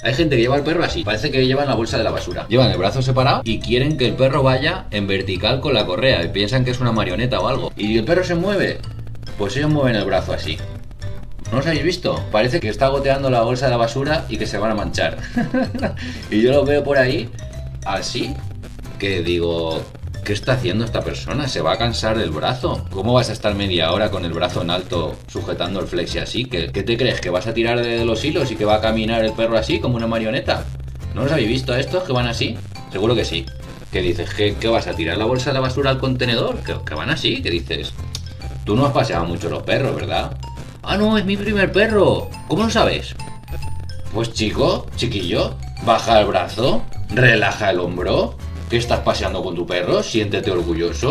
Hay gente que lleva el perro así, parece que llevan la bolsa de la basura. Llevan el brazo separado y quieren que el perro vaya en vertical con la correa y piensan que es una marioneta o algo. ¿Y el perro se mueve? Pues ellos mueven el brazo así. ¿No os habéis visto? Parece que está goteando la bolsa de la basura y que se van a manchar. Y yo lo veo por ahí, así, que digo, ¿qué está haciendo esta persona? ¿Se va a cansar del brazo? ¿Cómo vas a estar media hora con el brazo en alto sujetando el flexi así? ¿Qué te crees? ¿Que vas a tirar de los hilos y que va a caminar el perro así como una marioneta? ¿No los habéis visto a estos que van así? Seguro que sí. ¿Qué dices? ¿Qué vas a tirar la bolsa de la basura al contenedor? ¿Que van así? ¿Qué dices? Tú no has paseado mucho los perros, ¿verdad? Ah, no, es mi primer perro. ¿Cómo lo sabes? Pues chico, chiquillo, baja el brazo, relaja el hombro. ¿Qué estás paseando con tu perro? Siéntete orgulloso.